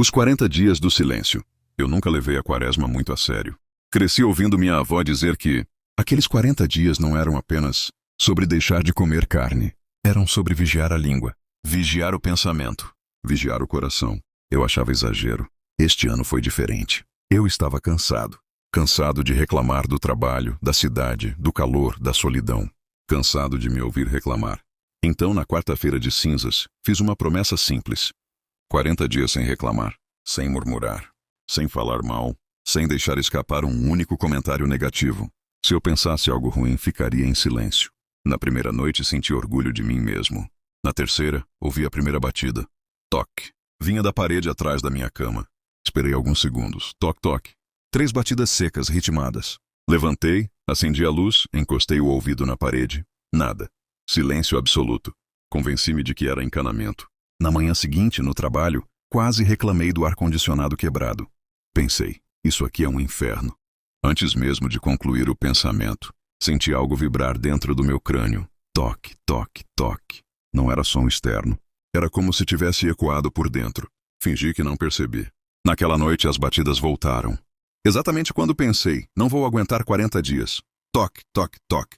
Os 40 dias do silêncio. Eu nunca levei a quaresma muito a sério. Cresci ouvindo minha avó dizer que aqueles 40 dias não eram apenas sobre deixar de comer carne. Eram sobre vigiar a língua, vigiar o pensamento, vigiar o coração. Eu achava exagero. Este ano foi diferente. Eu estava cansado. Cansado de reclamar do trabalho, da cidade, do calor, da solidão. Cansado de me ouvir reclamar. Então, na quarta-feira de cinzas, fiz uma promessa simples. 40 dias sem reclamar, sem murmurar, sem falar mal, sem deixar escapar um único comentário negativo. Se eu pensasse algo ruim, ficaria em silêncio. Na primeira noite, senti orgulho de mim mesmo. Na terceira, ouvi a primeira batida. Toque. Vinha da parede atrás da minha cama. Esperei alguns segundos. Toque, toque. 3 batidas secas, ritmadas. Levantei, acendi a luz, encostei o ouvido na parede. Nada. Silêncio absoluto. Convenci-me de que era encanamento. Na manhã seguinte, no trabalho, quase reclamei do ar-condicionado quebrado. Pensei, isso aqui é um inferno. Antes mesmo de concluir o pensamento, senti algo vibrar dentro do meu crânio. Toque, toque, toque. Não era som externo. Era como se tivesse ecoado por dentro. Fingi que não percebi. Naquela noite, as batidas voltaram. Exatamente quando pensei, não vou aguentar 40 dias. Toque, toque, toque.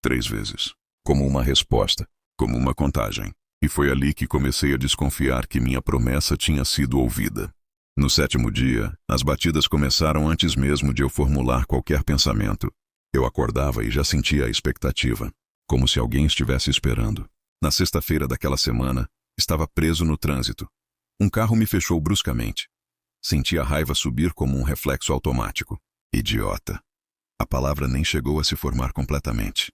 3 vezes. Como uma resposta, como uma contagem. E foi ali que comecei a desconfiar que minha promessa tinha sido ouvida. No 7º dia, as batidas começaram antes mesmo de eu formular qualquer pensamento. Eu acordava e já sentia a expectativa, como se alguém estivesse esperando. Na sexta-feira daquela semana, estava preso no trânsito. Um carro me fechou bruscamente. Senti a raiva subir como um reflexo automático. Idiota. A palavra nem chegou a se formar completamente.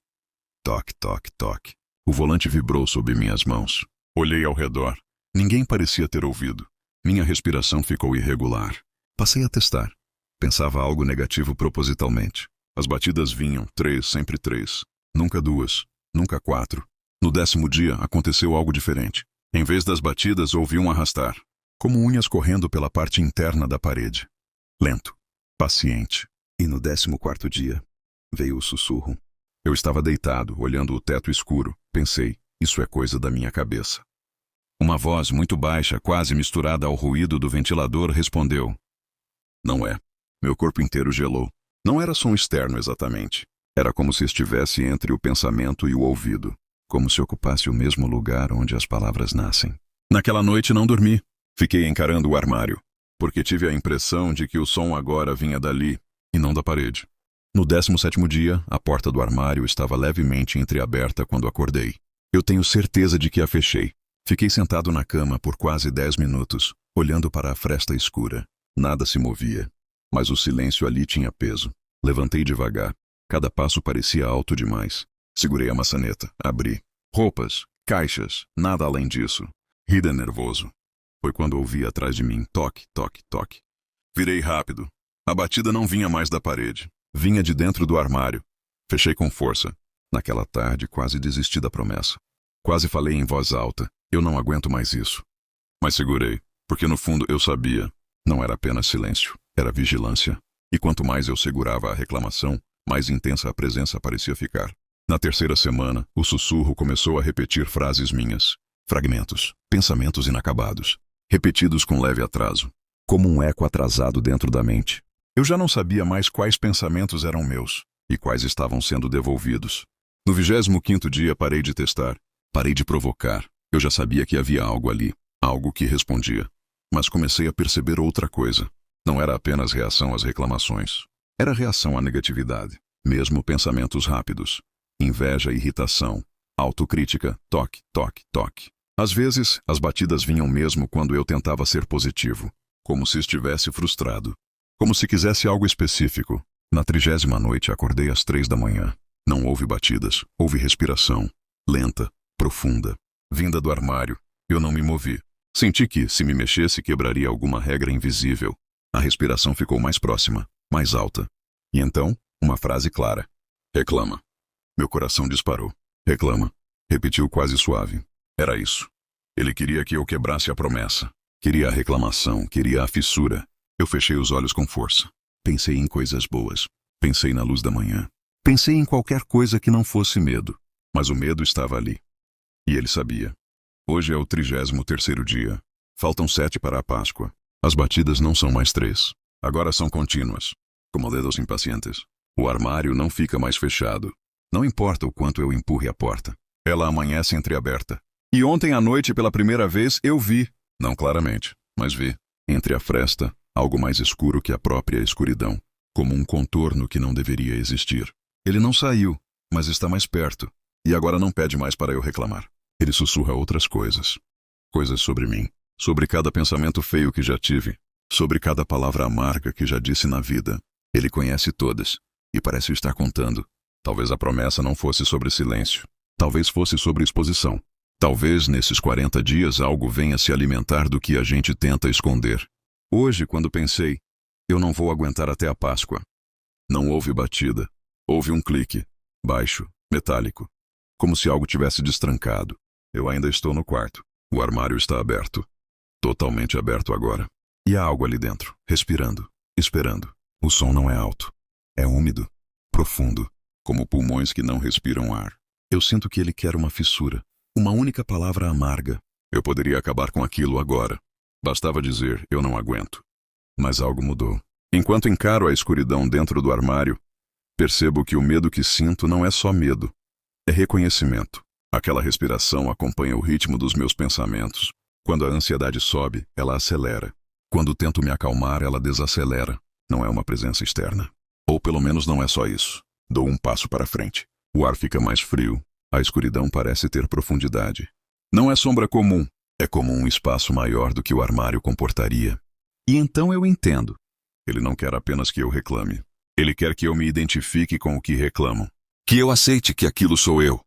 Toque, toque, toque. O volante vibrou sob minhas mãos. Olhei ao redor. Ninguém parecia ter ouvido. Minha respiração ficou irregular. Passei a testar. Pensava algo negativo propositalmente. As batidas vinham, 3, sempre 3. Nunca 2, nunca 4. No 10º dia, aconteceu algo diferente. Em vez das batidas, ouvi um arrastar. Como unhas correndo pela parte interna da parede. Lento, paciente. E no 14º dia, veio o sussurro. Eu estava deitado, olhando o teto escuro. Pensei, isso é coisa da minha cabeça. Uma voz muito baixa, quase misturada ao ruído do ventilador, respondeu. Não é. Meu corpo inteiro gelou. Não era som externo exatamente. Era como se estivesse entre o pensamento e o ouvido. Como se ocupasse o mesmo lugar onde as palavras nascem. Naquela noite não dormi. Fiquei encarando o armário, porque tive a impressão de que o som agora vinha dali, e não da parede. No 17º dia, a porta do armário estava levemente entreaberta quando acordei. Eu tenho certeza de que a fechei. Fiquei sentado na cama por quase 10 minutos, olhando para a fresta escura. Nada se movia, mas o silêncio ali tinha peso. Levantei devagar. Cada passo parecia alto demais. Segurei a maçaneta, abri. Roupas, caixas, nada além disso. Ri de nervoso. Foi quando ouvi atrás de mim toque, toque, toque. Virei rápido. A batida não vinha mais da parede. Vinha de dentro do armário. Fechei com força. Naquela tarde, quase desisti da promessa. Quase falei em voz alta. Eu não aguento mais isso. Mas segurei, porque no fundo eu sabia. Não era apenas silêncio, era vigilância. E quanto mais eu segurava a reclamação, mais intensa a presença parecia ficar. Na 3ª semana, o sussurro começou a repetir frases minhas. Fragmentos, pensamentos inacabados. Repetidos com leve atraso. Como um eco atrasado dentro da mente. Eu já não sabia mais quais pensamentos eram meus e quais estavam sendo devolvidos. No 25º dia parei de testar, parei de provocar. Eu já sabia que havia algo ali, algo que respondia. Mas comecei a perceber outra coisa. Não era apenas reação às reclamações. Era reação à negatividade. Mesmo pensamentos rápidos. Inveja, irritação, autocrítica, toque, toque, toque. Às vezes, as batidas vinham mesmo quando eu tentava ser positivo. Como se estivesse frustrado. Como se quisesse algo específico. Na 30ª noite acordei às 3 da manhã. Não houve batidas, houve respiração. Lenta, profunda. Vinda do armário. Eu não me movi. Senti que, se me mexesse, quebraria alguma regra invisível. A respiração ficou mais próxima, mais alta. E então, uma frase clara. Reclama. Meu coração disparou. Reclama. Repetiu quase suave. Era isso. Ele queria que eu quebrasse a promessa. Queria a reclamação, queria a fissura. Eu fechei os olhos com força. Pensei em coisas boas. Pensei na luz da manhã. Pensei em qualquer coisa que não fosse medo. Mas o medo estava ali. E ele sabia. Hoje é o 33º dia. Faltam 7 para a Páscoa. As batidas não são mais 3. Agora são contínuas, como dedos impacientes. O armário não fica mais fechado. Não importa o quanto eu empurre a porta. Ela amanhece entreaberta. E ontem à noite, pela primeira vez, eu vi, não claramente, mas vi, entre a fresta, algo mais escuro que a própria escuridão, como um contorno que não deveria existir. Ele não saiu, mas está mais perto, e agora não pede mais para eu reclamar. Ele sussurra outras coisas. Coisas sobre mim, sobre cada pensamento feio que já tive, sobre cada palavra amarga que já disse na vida. Ele conhece todas, e parece estar contando. Talvez a promessa não fosse sobre silêncio. Talvez fosse sobre exposição. Talvez nesses 40 dias algo venha se alimentar do que a gente tenta esconder. Hoje, quando pensei, eu não vou aguentar até a Páscoa. Não houve batida. Houve um clique, baixo, metálico, como se algo tivesse destrancado. Eu ainda estou no quarto. O armário está aberto. Totalmente aberto agora. E há algo ali dentro, respirando, esperando. O som não é alto. É úmido, profundo, como pulmões que não respiram ar. Eu sinto que ele quer uma fissura, uma única palavra amarga. Eu poderia acabar com aquilo agora. Bastava dizer, eu não aguento. Mas algo mudou. Enquanto encaro a escuridão dentro do armário, percebo que o medo que sinto não é só medo. É reconhecimento. Aquela respiração acompanha o ritmo dos meus pensamentos. Quando a ansiedade sobe, ela acelera. Quando tento me acalmar, ela desacelera. Não é uma presença externa. Ou pelo menos não é só isso. Dou um passo para frente. O ar fica mais frio. A escuridão parece ter profundidade. Não é sombra comum. É como um espaço maior do que o armário comportaria. E então eu entendo. Ele não quer apenas que eu reclame. Ele quer que eu me identifique com o que reclamo. Que eu aceite que aquilo sou eu.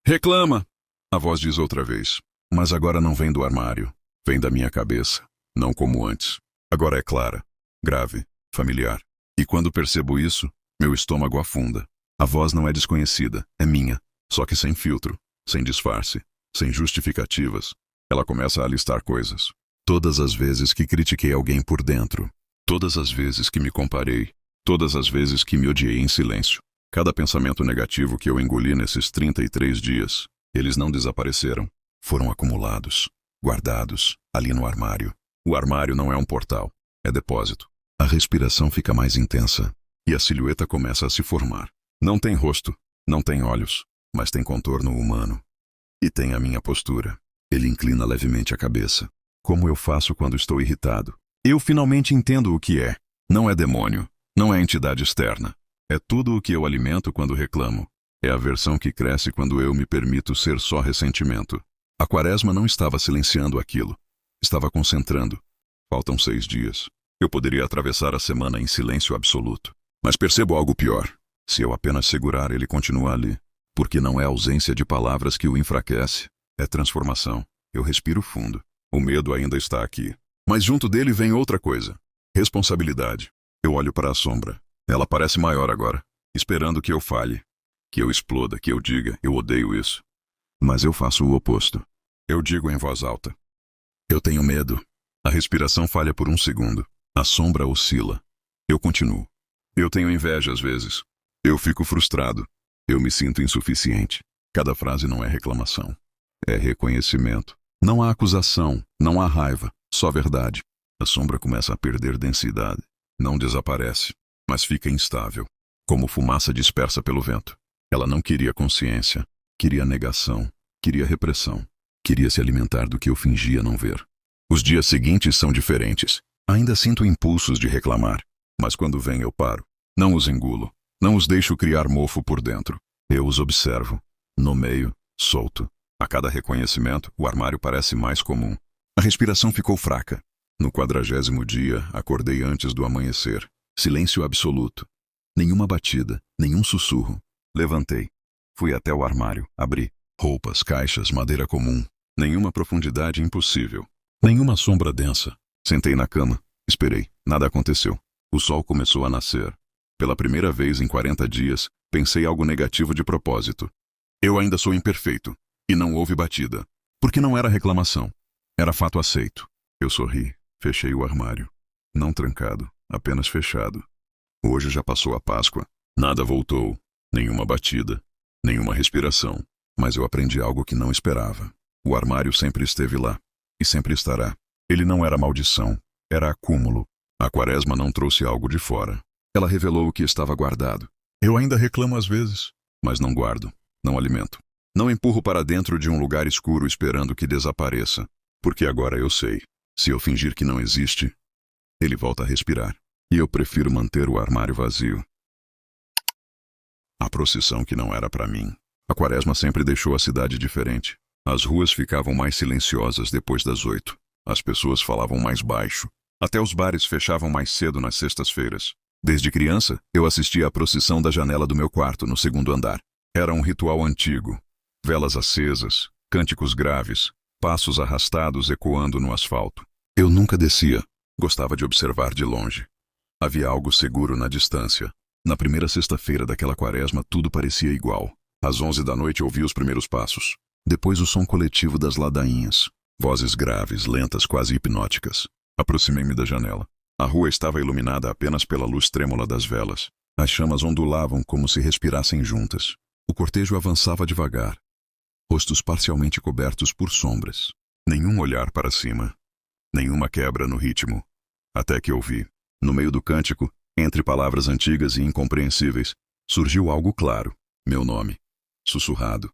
Reclama! A voz diz outra vez. Mas agora não vem do armário. Vem da minha cabeça. Não como antes. Agora é clara, grave, familiar. E quando percebo isso, meu estômago afunda. A voz não é desconhecida, é minha. Só que sem filtro, sem disfarce, sem justificativas. Ela começa a listar coisas. Todas as vezes que critiquei alguém por dentro. Todas as vezes que me comparei. Todas as vezes que me odiei em silêncio. Cada pensamento negativo que eu engoli nesses 33 dias. Eles não desapareceram. Foram acumulados, guardados, ali no armário. O armário não é um portal, é depósito. A respiração fica mais intensa. E a silhueta começa a se formar. Não tem rosto, não tem olhos, mas tem contorno humano. E tem a minha postura. Ele inclina levemente a cabeça. Como eu faço quando estou irritado? Eu finalmente entendo o que é. Não é demônio, não é entidade externa. É tudo o que eu alimento quando reclamo. É a versão que cresce quando eu me permito ser só ressentimento. A quaresma não estava silenciando aquilo. Estava concentrando. Faltam 6 dias. Eu poderia atravessar a semana em silêncio absoluto. Mas percebo algo pior. Se eu apenas segurar, ele continua ali. Porque não é ausência de palavras que o enfraquece. É transformação. Eu respiro fundo. O medo ainda está aqui. Mas junto dele vem outra coisa. Responsabilidade. Eu olho para a sombra. Ela parece maior agora. Esperando que eu falhe. Que eu exploda, que eu diga, eu odeio isso. Mas eu faço o oposto. Eu digo em voz alta. Eu tenho medo. A respiração falha por um segundo. A sombra oscila. Eu continuo. Eu tenho inveja às vezes. Eu fico frustrado. Eu me sinto insuficiente. Cada frase não é reclamação. É reconhecimento. Não há acusação, não há raiva, só verdade. A sombra começa a perder densidade. Não desaparece, mas fica instável, como fumaça dispersa pelo vento. Ela não queria consciência, queria negação, queria repressão, queria se alimentar do que eu fingia não ver. Os dias seguintes são diferentes. Ainda sinto impulsos de reclamar, mas quando vem eu paro. Não os engulo, não os deixo criar mofo por dentro. Eu os observo, nomeio, solto. A cada reconhecimento, o armário parece mais comum. A respiração ficou fraca. No 40º dia, acordei antes do amanhecer. Silêncio absoluto. Nenhuma batida, nenhum sussurro. Levantei. Fui até o armário, abri. Roupas, caixas, madeira comum. Nenhuma profundidade impossível. Nenhuma sombra densa. Sentei na cama. Esperei. Nada aconteceu. O sol começou a nascer. Pela primeira vez em 40 dias, pensei algo negativo de propósito. Eu ainda sou imperfeito. E não houve batida. Porque não era reclamação. Era fato aceito. Eu sorri. Fechei o armário. Não trancado, apenas fechado. Hoje já passou a Páscoa. Nada voltou. Nenhuma batida. Nenhuma respiração. Mas eu aprendi algo que não esperava. O armário sempre esteve lá. E sempre estará. Ele não era maldição. era acúmulo. A quaresma não trouxe algo de fora. Ela revelou o que estava guardado. Eu ainda reclamo às vezes, mas não guardo, não alimento. Não empurro para dentro de um lugar escuro esperando que desapareça, porque agora eu sei. Se eu fingir que não existe, ele volta a respirar. E eu prefiro manter o armário vazio. A procissão que não era para mim. A quaresma sempre deixou a cidade diferente. As ruas ficavam mais silenciosas depois das 8. As pessoas falavam mais baixo. Até os bares fechavam mais cedo nas sextas-feiras. Desde criança, eu assistia à procissão da janela do meu quarto no segundo andar. Era um ritual antigo. Velas acesas, cânticos graves, passos arrastados ecoando no asfalto. Eu nunca descia. Gostava de observar de longe. Havia algo seguro na distância. Na primeira sexta-feira daquela quaresma, tudo parecia igual. Às 11 da noite ouvi os primeiros passos. Depois o som coletivo das ladainhas. Vozes graves, lentas, quase hipnóticas. Aproximei-me da janela. A rua estava iluminada apenas pela luz trêmula das velas. As chamas ondulavam como se respirassem juntas. O cortejo avançava devagar. Rostos parcialmente cobertos por sombras. Nenhum olhar para cima. Nenhuma quebra no ritmo. Até que ouvi. No meio do cântico, entre palavras antigas e incompreensíveis, surgiu algo claro. Meu nome. Sussurrado.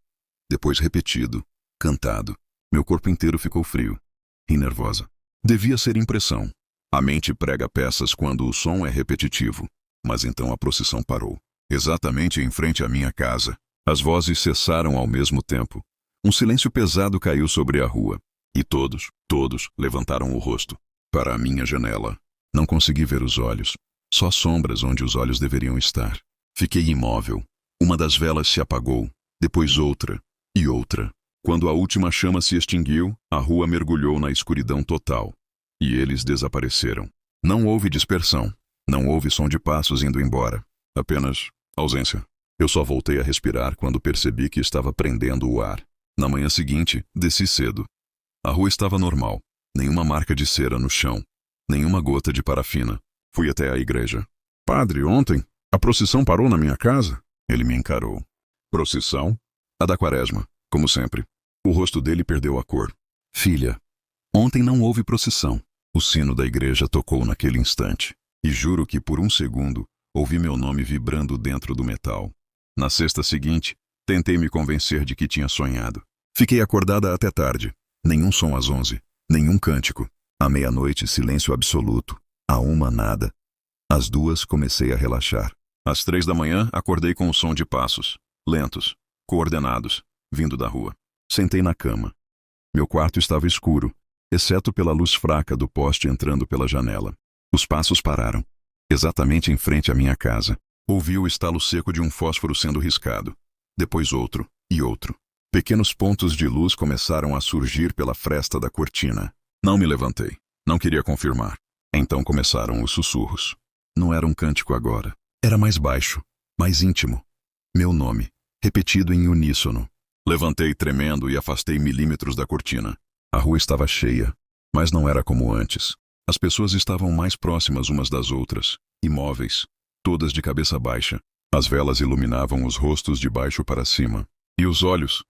Depois repetido. Cantado. Meu corpo inteiro ficou frio. E nervosa. Devia ser impressão. A mente prega peças quando o som é repetitivo. Mas então a procissão parou. Exatamente em frente à minha casa. As vozes cessaram ao mesmo tempo. Um silêncio pesado caiu sobre a rua. E todos, levantaram o rosto. Para a minha janela. Não consegui ver os olhos. Só sombras onde os olhos deveriam estar. Fiquei imóvel. Uma das velas se apagou. Depois outra. E outra. Quando a última chama se extinguiu, a rua mergulhou na escuridão total. E eles desapareceram. Não houve dispersão. Não houve som de passos indo embora. Apenas ausência. Eu só voltei a respirar quando percebi que estava prendendo o ar. Na manhã seguinte, desci cedo. A rua estava normal. Nenhuma marca de cera no chão. Nenhuma gota de parafina. Fui até a igreja. Padre, ontem, a procissão parou na minha casa? Ele me encarou. Procissão? A da quaresma, como sempre. O rosto dele perdeu a cor. Filha, ontem não houve procissão. O sino da igreja tocou naquele instante. E juro que por um segundo, ouvi meu nome vibrando dentro do metal. Na sexta seguinte, tentei me convencer de que tinha sonhado. Fiquei acordada até tarde. Nenhum som às 11. Nenhum cântico. À meia-noite, silêncio absoluto. À 1, nada. Às 2, comecei a relaxar. Às 3 da manhã, acordei com o som de passos. Lentos. Coordenados. Vindo da rua. Sentei na cama. Meu quarto estava escuro, exceto pela luz fraca do poste entrando pela janela. Os passos pararam. Exatamente em frente à minha casa. Ouvi o estalo seco de um fósforo sendo riscado. Depois outro. E outro. Pequenos pontos de luz começaram a surgir pela fresta da cortina. Não me levantei. Não queria confirmar. Então começaram os sussurros. Não era um cântico agora. Era mais baixo. Mais íntimo. Meu nome. Repetido em uníssono. Levantei tremendo e afastei milímetros da cortina. A rua estava cheia. Mas não era como antes. As pessoas estavam mais próximas umas das outras. Imóveis. Todas de cabeça baixa. As velas iluminavam os rostos de baixo para cima. E os olhos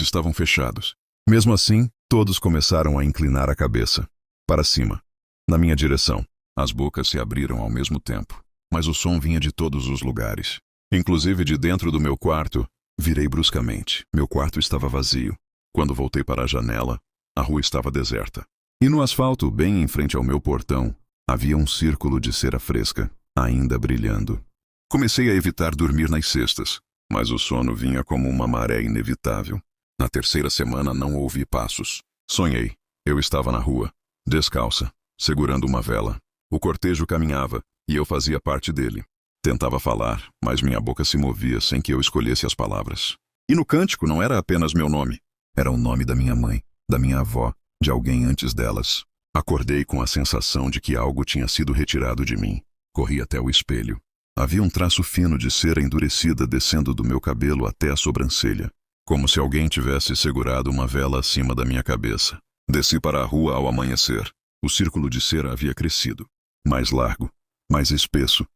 estavam fechados. Mesmo assim, todos começaram a inclinar a cabeça. Para cima. Na minha direção. As bocas se abriram ao mesmo tempo. Mas o som vinha de todos os lugares. Inclusive de dentro do meu quarto. Virei bruscamente. Meu quarto estava vazio. Quando voltei para a janela, a rua estava deserta. E no asfalto, bem em frente ao meu portão, havia um círculo de cera fresca, ainda brilhando. Comecei a evitar dormir nas sextas, mas o sono vinha como uma maré inevitável. Na terceira semana não ouvi passos. Sonhei. Eu estava na rua, descalça, segurando uma vela. O cortejo caminhava, e eu fazia parte dele. Tentava falar, mas minha boca se movia sem que eu escolhesse as palavras. E no cântico não era apenas meu nome. Era o nome da minha mãe, da minha avó, de alguém antes delas. Acordei com a sensação de que algo tinha sido retirado de mim. Corri até o espelho. Havia um traço fino de cera endurecida descendo do meu cabelo até a sobrancelha, como se alguém tivesse segurado uma vela acima da minha cabeça. Desci para a rua ao amanhecer. O círculo de cera havia crescido. Mais largo, mais espesso.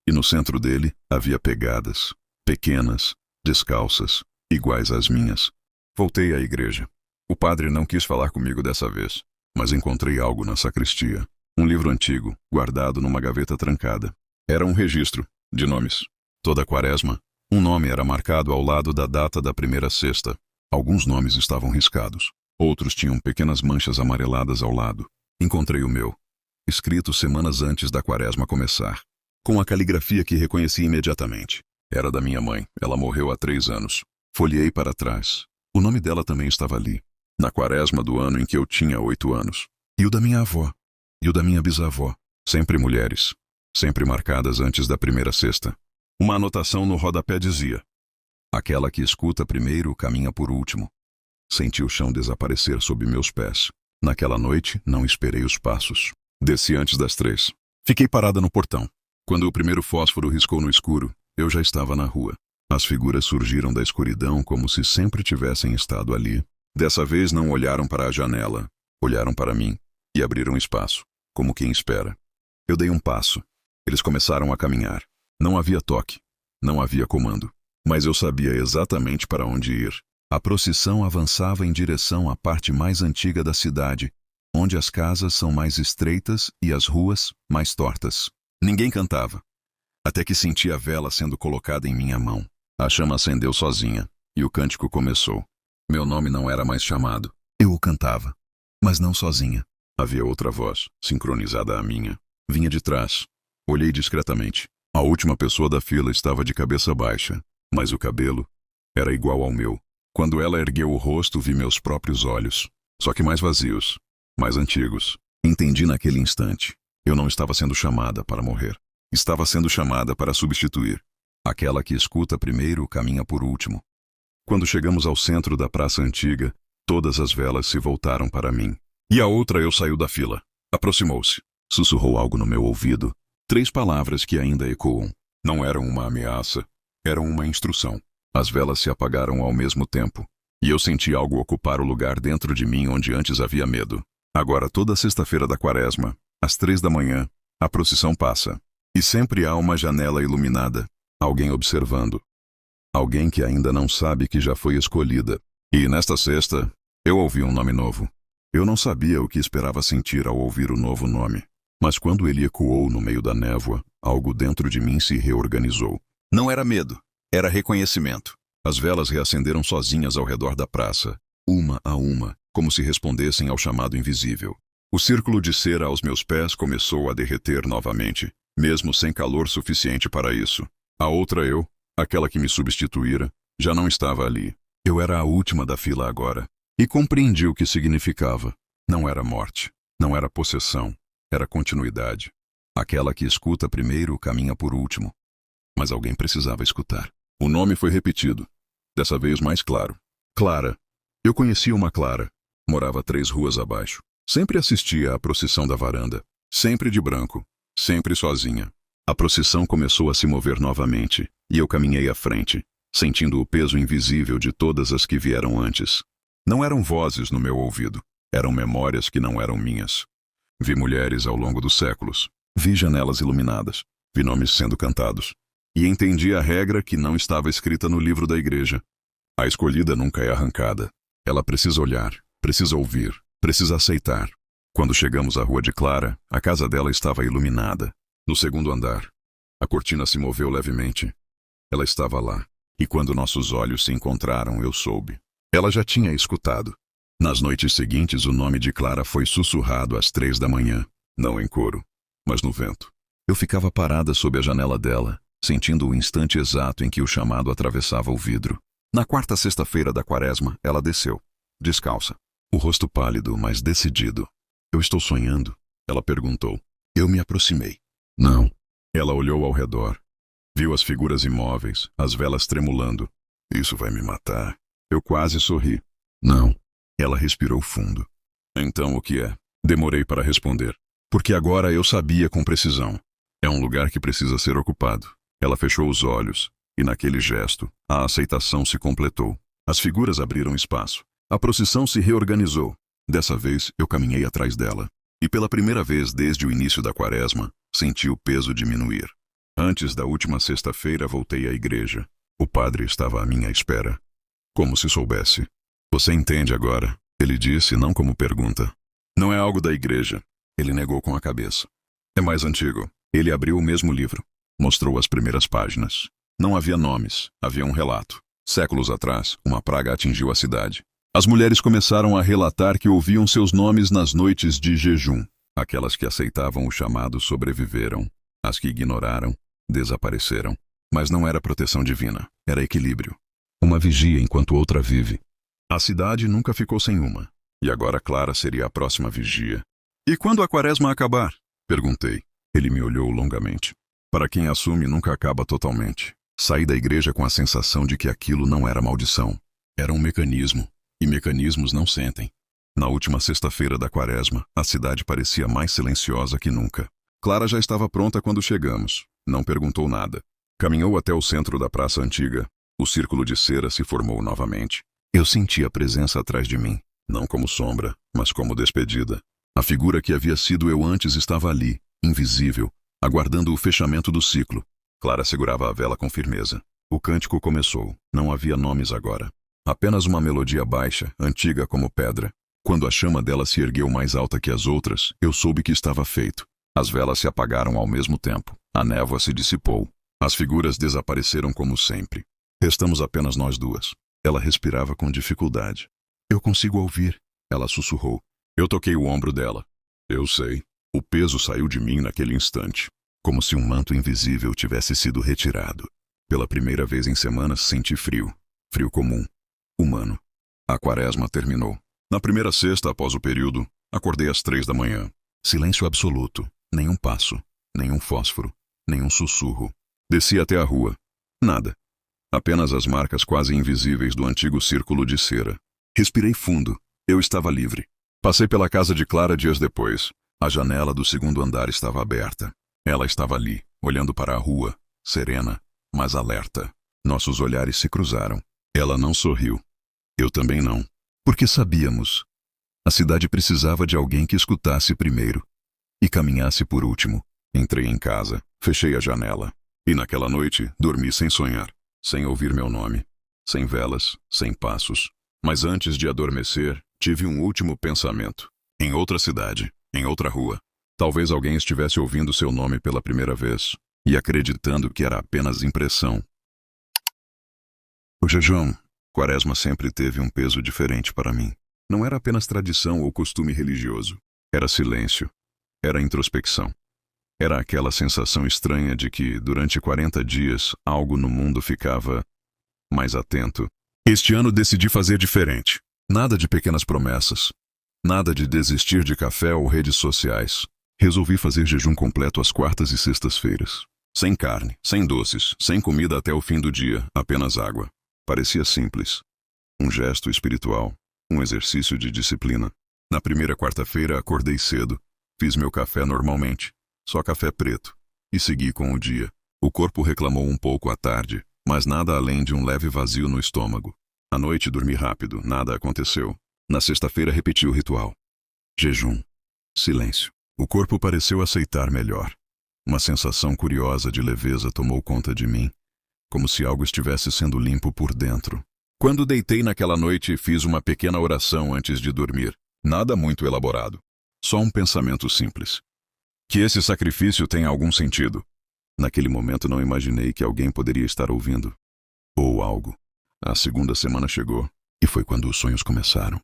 E no centro dele havia pegadas, pequenas, descalças, iguais às minhas. Voltei à igreja. O padre não quis falar comigo dessa vez, mas encontrei algo na sacristia. Um livro antigo, guardado numa gaveta trancada. Era um registro, de nomes. Toda quaresma, um nome era marcado ao lado da data da primeira sexta. Alguns nomes estavam riscados. Outros tinham pequenas manchas amareladas ao lado. Encontrei o meu, escrito semanas antes da quaresma começar, com a caligrafia que reconheci imediatamente. Era da minha mãe. Ela morreu há 3 anos. Folheei para trás. O nome dela também estava ali, na quaresma do ano em que eu tinha 8 anos. E o da minha avó. E o da minha bisavó. Sempre mulheres. Sempre marcadas antes da primeira sexta. Uma anotação no rodapé dizia: aquela que escuta primeiro caminha por último. Senti o chão desaparecer sob meus pés. Naquela noite, não esperei os passos. Desci antes das 3. Fiquei parada no portão. Quando o primeiro fósforo riscou no escuro, eu já estava na rua. As figuras surgiram da escuridão como se sempre tivessem estado ali. Dessa vez não olharam para a janela. Olharam para mim e abriram espaço, como quem espera. Eu dei um passo. Eles começaram a caminhar. Não havia toque. Não havia comando. Mas eu sabia exatamente para onde ir. A procissão avançava em direção à parte mais antiga da cidade, onde as casas são mais estreitas e as ruas mais tortas. Ninguém cantava, até que senti a vela sendo colocada em minha mão. A chama acendeu sozinha, e o cântico começou. Meu nome não era mais chamado. Eu o cantava, mas não sozinha. Havia outra voz, sincronizada à minha. Vinha de trás. Olhei discretamente. A última pessoa da fila estava de cabeça baixa, mas o cabelo era igual ao meu. Quando ela ergueu o rosto, vi meus próprios olhos, só que mais vazios, mais antigos. Entendi naquele instante. Eu não estava sendo chamada para morrer. Estava sendo chamada para substituir. Aquela que escuta primeiro caminha por último. Quando chegamos ao centro da praça antiga, todas as velas se voltaram para mim. E a outra eu saiu da fila. Aproximou-se. Sussurrou algo no meu ouvido. 3 palavras que ainda ecoam. Não eram uma ameaça. Eram uma instrução. As velas se apagaram ao mesmo tempo, e eu senti algo ocupar o lugar dentro de mim onde antes havia medo. Agora, toda sexta-feira da quaresma, às 3 da manhã, a procissão passa. E sempre há uma janela iluminada, alguém observando. Alguém que ainda não sabe que já foi escolhida. E nesta sexta, eu ouvi um nome novo. Eu não sabia o que esperava sentir ao ouvir o novo nome. Mas quando ele ecoou no meio da névoa, algo dentro de mim se reorganizou. Não era medo. Era reconhecimento. As velas reacenderam sozinhas ao redor da praça, uma a uma, como se respondessem ao chamado invisível. O círculo de cera aos meus pés começou a derreter novamente, mesmo sem calor suficiente para isso. A outra eu, aquela que me substituíra, já não estava ali. Eu era a última da fila agora. E compreendi o que significava. Não era morte, não era possessão, era continuidade. Aquela que escuta primeiro caminha por último. Mas alguém precisava escutar. O nome foi repetido, dessa vez mais claro. Clara. Eu conhecia uma Clara. Morava 3 ruas abaixo. Sempre assistia à procissão da varanda. Sempre de branco. Sempre sozinha. A procissão começou a se mover novamente, e eu caminhei à frente, sentindo o peso invisível de todas as que vieram antes. Não eram vozes no meu ouvido. Eram memórias que não eram minhas. Vi mulheres ao longo dos séculos. Vi janelas iluminadas. Vi nomes sendo cantados. E entendi a regra que não estava escrita no livro da igreja. A escolhida nunca é arrancada. Ela precisa olhar, precisa ouvir, precisa aceitar. Quando chegamos à Rua de Clara, a casa dela estava iluminada. No 2º andar. A cortina se moveu levemente. Ela estava lá. E quando nossos olhos se encontraram, eu soube. Ela já tinha escutado. Nas noites seguintes, o nome de Clara foi sussurrado às 3 da manhã. Não em coro, mas no vento. Eu ficava parada sob a janela dela, sentindo o instante exato em que o chamado atravessava o vidro. Na 4ª sexta-feira da quaresma, ela desceu, descalça, o rosto pálido, mas decidido. Eu estou sonhando? Ela perguntou. Eu me aproximei. Não. Ela olhou ao redor. Viu as figuras imóveis, as velas tremulando. Isso vai me matar. Eu quase sorri. Não. Ela respirou fundo. Então o que é? Demorei para responder. Porque agora eu sabia com precisão. É um lugar que precisa ser ocupado. Ela fechou os olhos, e naquele gesto, a aceitação se completou. As figuras abriram espaço. A procissão se reorganizou. Dessa vez, eu caminhei atrás dela. E pela primeira vez desde o início da quaresma, senti o peso diminuir. Antes da última sexta-feira, voltei à igreja. O padre estava à minha espera. Como se soubesse. Você entende agora? Ele disse, não como pergunta. Não é algo da igreja. Ele negou com a cabeça. É mais antigo. Ele abriu o mesmo livro. Mostrou as primeiras páginas. Não havia nomes, havia um relato. Séculos atrás, uma praga atingiu a cidade. As mulheres começaram a relatar que ouviam seus nomes nas noites de jejum. Aquelas que aceitavam o chamado sobreviveram. As que ignoraram, desapareceram. Mas não era proteção divina, era equilíbrio. Uma vigia enquanto outra vive. A cidade nunca ficou sem uma. E agora Clara seria a próxima vigia. E quando a quaresma acabar? Perguntei. Ele me olhou longamente. Para quem assume, nunca acaba totalmente. Saí da igreja com a sensação de que aquilo não era maldição. Era um mecanismo. E mecanismos não sentem. Na última sexta-feira da quaresma, a cidade parecia mais silenciosa que nunca. Clara já estava pronta quando chegamos. Não perguntou nada. Caminhou até o centro da praça antiga. O círculo de cera se formou novamente. Eu senti a presença atrás de mim. Não como sombra, mas como despedida. A figura que havia sido eu antes estava ali, invisível, aguardando o fechamento do ciclo. Clara segurava a vela com firmeza. O cântico começou. Não havia nomes agora. Apenas uma melodia baixa, antiga como pedra. Quando a chama dela se ergueu mais alta que as outras, eu soube que estava feito. As velas se apagaram ao mesmo tempo. A névoa se dissipou. As figuras desapareceram como sempre. Restamos apenas nós duas. Ela respirava com dificuldade. Eu consigo ouvir, ela sussurrou. Eu toquei o ombro dela. Eu sei. O peso saiu de mim naquele instante. Como se um manto invisível tivesse sido retirado. Pela primeira vez em semanas senti frio. Frio comum. Humano. A quaresma terminou. Na primeira sexta após o período, acordei às 3 da manhã. Silêncio absoluto. Nenhum passo. Nenhum fósforo. Nenhum sussurro. Desci até a rua. Nada. Apenas as marcas quase invisíveis do antigo círculo de cera. Respirei fundo. Eu estava livre. Passei pela casa de Clara dias depois. A janela do segundo andar estava aberta. Ela estava ali, olhando para a rua, serena, mas alerta. Nossos olhares se cruzaram. Ela não sorriu. Eu também não. Porque sabíamos. A cidade precisava de alguém que escutasse primeiro e caminhasse por último. Entrei em casa, fechei a janela. E naquela noite, dormi sem sonhar, sem ouvir meu nome, sem velas, sem passos. Mas antes de adormecer, tive um último pensamento. Em outra cidade, em outra rua. Talvez alguém estivesse ouvindo seu nome pela primeira vez e acreditando que era apenas impressão. O jejum, quaresma sempre teve um peso diferente para mim. Não era apenas tradição ou costume religioso. Era silêncio. Era introspecção. Era aquela sensação estranha de que, durante 40 dias, algo no mundo ficava mais atento. Este ano decidi fazer diferente. Nada de pequenas promessas. Nada de desistir de café ou redes sociais. Resolvi fazer jejum completo às quartas e sextas-feiras. Sem carne, sem doces, sem comida até o fim do dia, apenas água. Parecia simples. Um gesto espiritual. Um exercício de disciplina. Na primeira quarta-feira acordei cedo. Fiz meu café normalmente. Só café preto. E segui com o dia. O corpo reclamou um pouco à tarde, mas nada além de um leve vazio no estômago. À noite dormi rápido, nada aconteceu. Na sexta-feira repeti o ritual. Jejum. Silêncio. O corpo pareceu aceitar melhor. Uma sensação curiosa de leveza tomou conta de mim, como se algo estivesse sendo limpo por dentro. Quando deitei naquela noite, fiz uma pequena oração antes de dormir. Nada muito elaborado. Só um pensamento simples. Que esse sacrifício tenha algum sentido. Naquele momento não imaginei que alguém poderia estar ouvindo. Ou algo. A segunda semana chegou, e foi quando os sonhos começaram.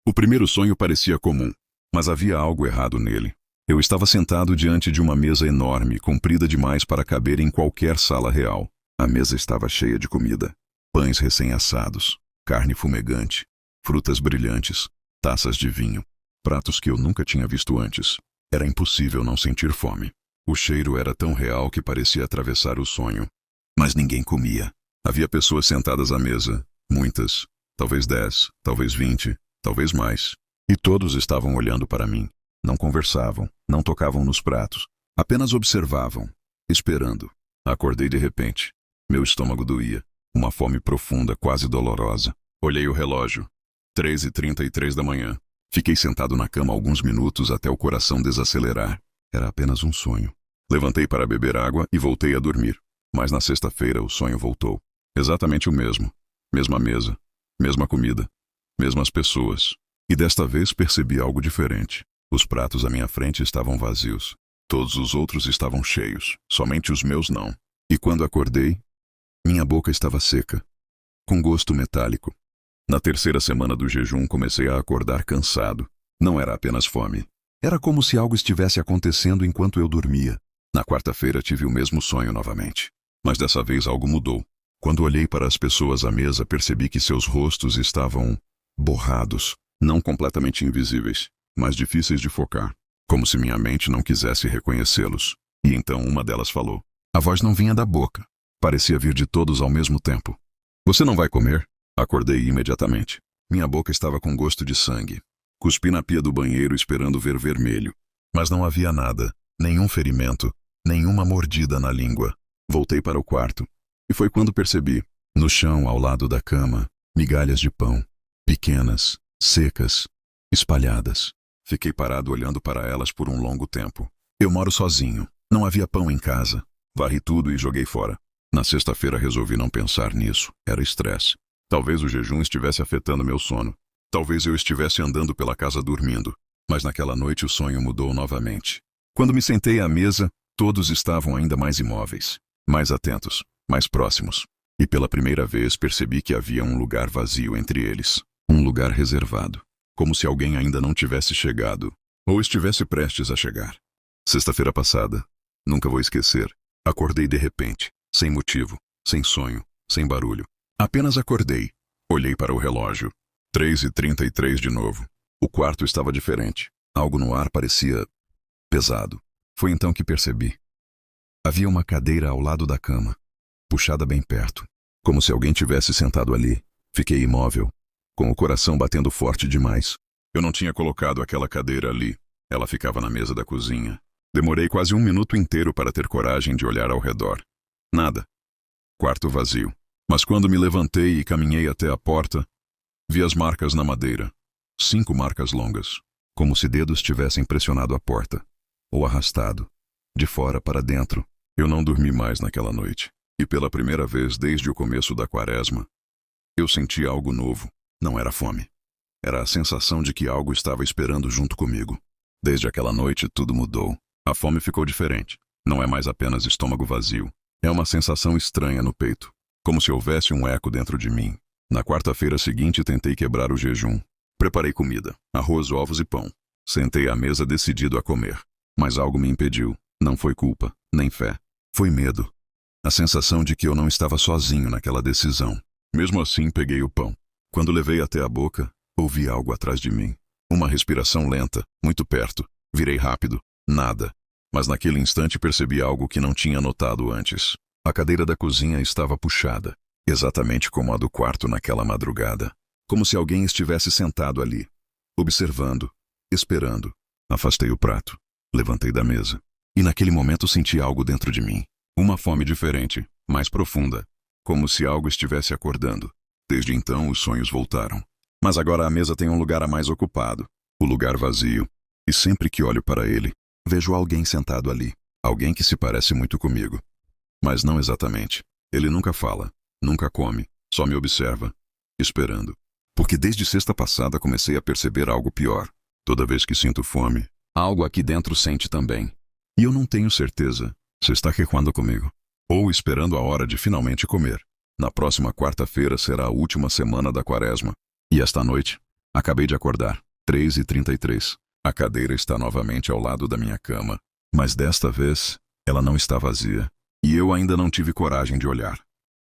O primeiro sonho parecia comum, mas havia algo errado nele. Eu estava sentado diante de uma mesa enorme, comprida demais para caber em qualquer sala real. A mesa estava cheia de comida. Pães recém-assados, carne fumegante, frutas brilhantes, taças de vinho, pratos que eu nunca tinha visto antes. Era impossível não sentir fome. O cheiro era tão real que parecia atravessar o sonho. Mas ninguém comia. Havia pessoas sentadas à mesa, muitas, talvez 10, talvez 20, talvez mais. E todos estavam olhando para mim. Não conversavam, não tocavam nos pratos. Apenas observavam, esperando. Acordei de repente. Meu estômago doía. Uma fome profunda, quase dolorosa. Olhei o relógio. 3h33 da manhã. Fiquei sentado na cama alguns minutos até o coração desacelerar. Era apenas um sonho. Levantei para beber água e voltei a dormir. Mas na sexta-feira o sonho voltou. Exatamente o mesmo. Mesma mesa. Mesma comida. Mesmas pessoas. E desta vez percebi algo diferente. Os pratos à minha frente estavam vazios. Todos os outros estavam cheios, somente os meus não. E quando acordei, minha boca estava seca, com gosto metálico. Na terceira semana do jejum comecei a acordar cansado. Não era apenas fome. Era como se algo estivesse acontecendo enquanto eu dormia. Na quarta-feira tive o mesmo sonho novamente. Mas dessa vez algo mudou. Quando olhei para as pessoas à mesa, percebi que seus rostos estavam borrados, não completamente invisíveis, mas difíceis de focar, como se minha mente não quisesse reconhecê-los. E então uma delas falou. A voz não vinha da boca. Parecia vir de todos ao mesmo tempo. Você não vai comer? Acordei imediatamente. Minha boca estava com gosto de sangue. Cuspi na pia do banheiro esperando ver vermelho. Mas não havia nada, nenhum ferimento, nenhuma mordida na língua. Voltei para o quarto. E foi quando percebi, no chão ao lado da cama, migalhas de pão, pequenas, secas, espalhadas. Fiquei parado olhando para elas por um longo tempo. Eu moro sozinho. Não havia pão em casa. Varri tudo e joguei fora. Na sexta-feira resolvi não pensar nisso. Era estresse. Talvez o jejum estivesse afetando meu sono. Talvez eu estivesse andando pela casa dormindo. Mas naquela noite o sonho mudou novamente. Quando me sentei à mesa, todos estavam ainda mais imóveis, mais atentos, mais próximos. E pela primeira vez percebi que havia um lugar vazio entre eles. Um lugar reservado. Como se alguém ainda não tivesse chegado. Ou estivesse prestes a chegar. Sexta-feira passada. Nunca vou esquecer. Acordei de repente. Sem motivo. Sem sonho. Sem barulho. Apenas acordei. Olhei para o relógio. 3h33 de novo. O quarto estava diferente. Algo no ar parecia pesado. Foi então que percebi. Havia uma cadeira ao lado da cama, puxada bem perto, como se alguém tivesse sentado ali. Fiquei imóvel, com o coração batendo forte demais. Eu não tinha colocado aquela cadeira ali. Ela ficava na mesa da cozinha. Demorei quase um minuto inteiro para ter coragem de olhar ao redor. Nada. Quarto vazio. Mas quando me levantei e caminhei até a porta, vi as marcas na madeira. 5 marcas longas, como se dedos tivessem pressionado a porta, ou arrastado, de fora para dentro. Eu não dormi mais naquela noite. E pela primeira vez desde o começo da quaresma, eu senti algo novo. Não era fome. Era a sensação de que algo estava esperando junto comigo. Desde aquela noite tudo mudou. A fome ficou diferente. Não é mais apenas estômago vazio. É uma sensação estranha no peito. Como se houvesse um eco dentro de mim. Na quarta-feira seguinte tentei quebrar o jejum. Preparei comida, arroz, ovos e pão. Sentei à mesa decidido a comer. Mas algo me impediu. Não foi culpa, nem fé. Foi medo. A sensação de que eu não estava sozinho naquela decisão. Mesmo assim, peguei o pão. Quando levei até a boca, ouvi algo atrás de mim. Uma respiração lenta, muito perto. Virei rápido. Nada. Mas naquele instante percebi algo que não tinha notado antes. A cadeira da cozinha estava puxada, exatamente como a do quarto naquela madrugada. Como se alguém estivesse sentado ali, observando, esperando. Afastei o prato, levantei da mesa. E naquele momento senti algo dentro de mim. Uma fome diferente, mais profunda. Como se algo estivesse acordando. Desde então os sonhos voltaram. Mas agora a mesa tem um lugar a mais ocupado. O lugar vazio. E sempre que olho para ele, vejo alguém sentado ali. Alguém que se parece muito comigo. Mas não exatamente. Ele nunca fala, nunca come, só me observa, esperando. Porque desde sexta passada comecei a perceber algo pior. Toda vez que sinto fome, algo aqui dentro sente também. E eu não tenho certeza se está recuando comigo, ou esperando a hora de finalmente comer. Na próxima quarta-feira será a última semana da quaresma. E esta noite, acabei de acordar, 3h33. A cadeira está novamente ao lado da minha cama, mas desta vez, ela não está vazia. E eu ainda não tive coragem de olhar.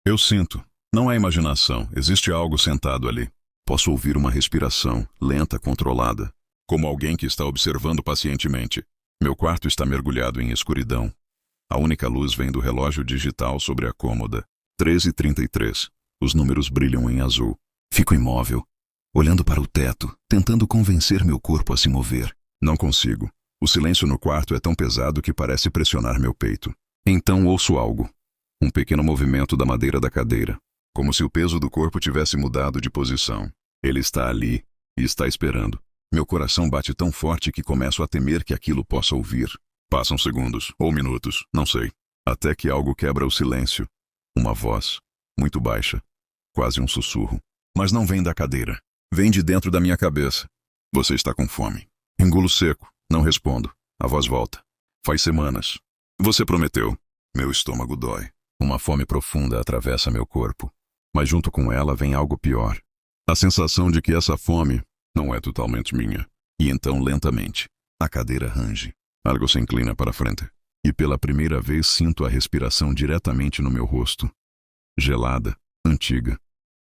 Eu sinto. Não é imaginação. Existe algo sentado ali. Posso ouvir uma respiração, lenta, controlada. Como alguém que está observando pacientemente. Meu quarto está mergulhado em escuridão. A única luz vem do relógio digital sobre a cômoda. 13h33. Os números brilham em azul. Fico imóvel, olhando para o teto, tentando convencer meu corpo a se mover. Não consigo. O silêncio no quarto é tão pesado que parece pressionar meu peito. Então ouço algo. Um pequeno movimento da madeira da cadeira. Como se o peso do corpo tivesse mudado de posição. Ele está ali e está esperando. Meu coração bate tão forte que começo a temer que aquilo possa ouvir. Passam segundos, ou minutos, não sei. Até que algo quebra o silêncio. Uma voz, muito baixa. Quase um sussurro. Mas não vem da cadeira. Vem de dentro da minha cabeça. Você está com fome. Engulo seco. Não respondo. A voz volta. Faz semanas. Você prometeu. Meu estômago dói. Uma fome profunda atravessa meu corpo. Mas junto com ela vem algo pior. A sensação de que essa fome não é totalmente minha. E então, lentamente, a cadeira range. Algo se inclina para frente. E pela primeira vez sinto a respiração diretamente no meu rosto. Gelada, antiga,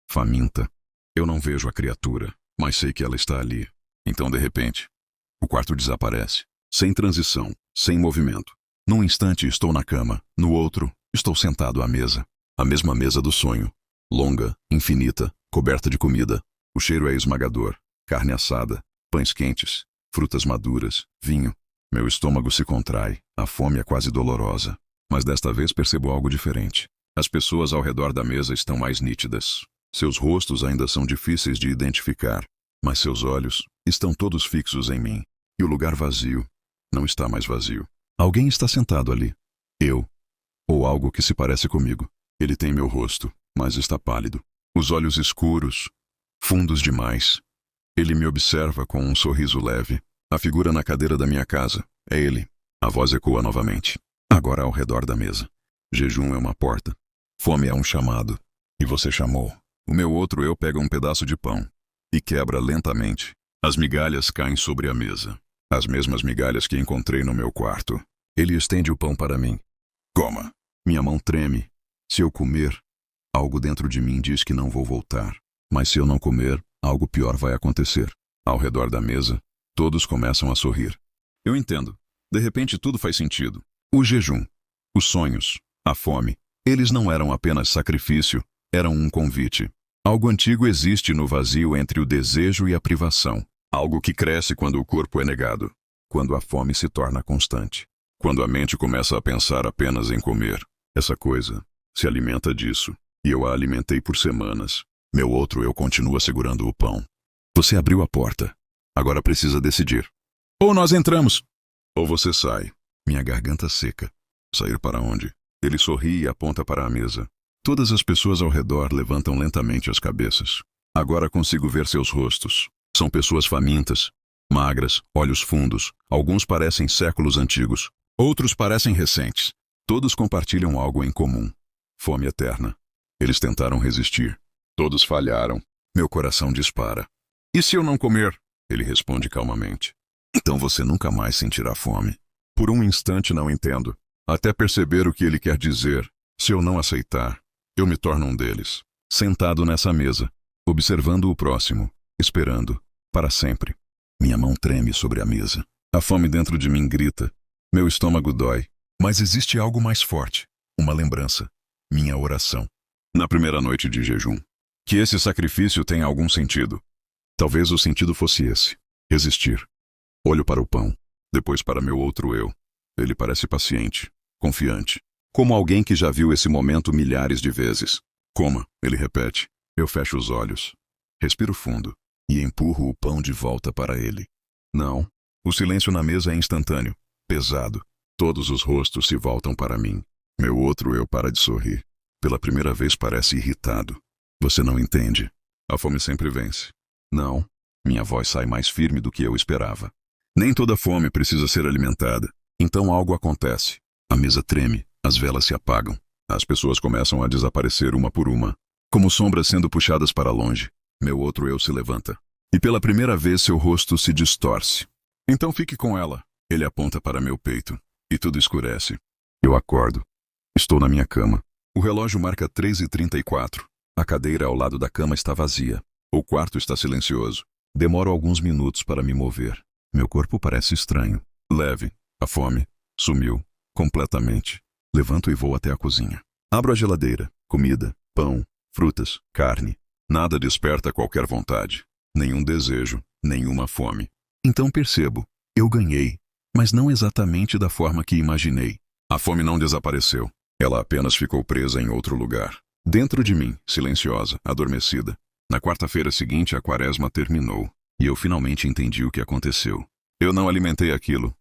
faminta. Eu não vejo a criatura, mas sei que ela está ali. Então, de repente, o quarto desaparece. Sem transição, sem movimento. Num instante estou na cama, no outro, estou sentado à mesa. A mesma mesa do sonho. Longa, infinita, coberta de comida. O cheiro é esmagador. Carne assada, pães quentes, frutas maduras, vinho. Meu estômago se contrai, a fome é quase dolorosa. Mas desta vez percebo algo diferente. As pessoas ao redor da mesa estão mais nítidas. Seus rostos ainda são difíceis de identificar, mas seus olhos estão todos fixos em mim. E o lugar vazio não está mais vazio. Alguém está sentado ali. Eu. Ou algo que se parece comigo. Ele tem meu rosto, mas está pálido. Os olhos escuros, fundos demais. Ele me observa com um sorriso leve. A figura na cadeira da minha casa. É ele. A voz ecoa novamente. Agora ao redor da mesa. Jejum é uma porta. Fome é um chamado. E você chamou. O meu outro eu pega um pedaço de pão. E quebra lentamente. As migalhas caem sobre a mesa. As mesmas migalhas que encontrei no meu quarto. Ele estende o pão para mim. Coma. Minha mão treme. Se eu comer, algo dentro de mim diz que não vou voltar. Mas se eu não comer, algo pior vai acontecer. Ao redor da mesa, todos começam a sorrir. Eu entendo. De repente tudo faz sentido. O jejum, os sonhos, a fome. Eles não eram apenas sacrifício, eram um convite. Algo antigo existe no vazio entre o desejo e a privação. Algo que cresce quando o corpo é negado. Quando a fome se torna constante. Quando a mente começa a pensar apenas em comer. Essa coisa se alimenta disso. E eu a alimentei por semanas. Meu outro eu continua segurando o pão. Você abriu a porta. Agora precisa decidir. Ou nós entramos. Ou você sai. Minha garganta seca. Sair para onde? Ele sorri e aponta para a mesa. Todas as pessoas ao redor levantam lentamente as cabeças. Agora consigo ver seus rostos. São pessoas famintas, magras, olhos fundos. Alguns parecem séculos antigos. Outros parecem recentes. Todos compartilham algo em comum. Fome eterna. Eles tentaram resistir. Todos falharam. Meu coração dispara. E se eu não comer? Ele responde calmamente. Então você nunca mais sentirá fome. Por um instante não entendo. Até perceber o que ele quer dizer. Se eu não aceitar, eu me torno um deles. Sentado nessa mesa, observando o próximo, esperando, para sempre. Minha mão treme sobre a mesa. A fome dentro de mim grita. Meu estômago dói. Mas existe algo mais forte. Uma lembrança. Minha oração. Na primeira noite de jejum. Que esse sacrifício tenha algum sentido. Talvez o sentido fosse esse. Resistir. Olho para o pão. Depois para meu outro eu. Ele parece paciente. Confiante. Como alguém que já viu esse momento milhares de vezes. Coma, ele repete. Eu fecho os olhos. Respiro fundo. E empurro o pão de volta para ele. Não. O silêncio na mesa é instantâneo. Pesado. Todos os rostos se voltam para mim. Meu outro eu para de sorrir. Pela primeira vez parece irritado. Você não entende. A fome sempre vence. Não. Minha voz sai mais firme do que eu esperava. Nem toda fome precisa ser alimentada. Então algo acontece. A mesa treme. As velas se apagam. As pessoas começam a desaparecer uma por uma. Como sombras sendo puxadas para longe. Meu outro eu se levanta. E pela primeira vez seu rosto se distorce. Então fique com ela. Ele aponta para meu peito. E tudo escurece. Eu acordo. Estou na minha cama. O relógio marca 3h34. A cadeira ao lado da cama está vazia. O quarto está silencioso. Demoro alguns minutos para me mover. Meu corpo parece estranho. Leve. A fome sumiu. Completamente. Levanto e vou até a cozinha. Abro a geladeira. Comida, pão, frutas, carne. Nada desperta qualquer vontade. Nenhum desejo, nenhuma fome. Então percebo. Eu ganhei. Mas não exatamente da forma que imaginei. A fome não desapareceu. Ela apenas ficou presa em outro lugar. Dentro de mim, silenciosa, adormecida. Na quarta-feira seguinte, a quaresma terminou. E eu finalmente entendi o que aconteceu. Eu não alimentei aquilo.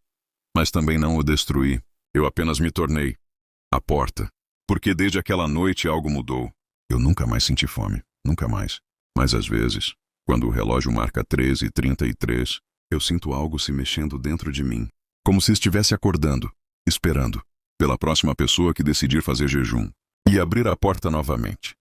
Mas também não o destruí. Eu apenas me tornei a porta. Porque desde aquela noite algo mudou. Eu nunca mais senti fome. Nunca mais. Mas às vezes, quando o relógio marca 13h33, Eu sinto algo se mexendo dentro de mim, como se estivesse acordando, esperando pela próxima pessoa que decidir fazer jejum e abrir a porta novamente.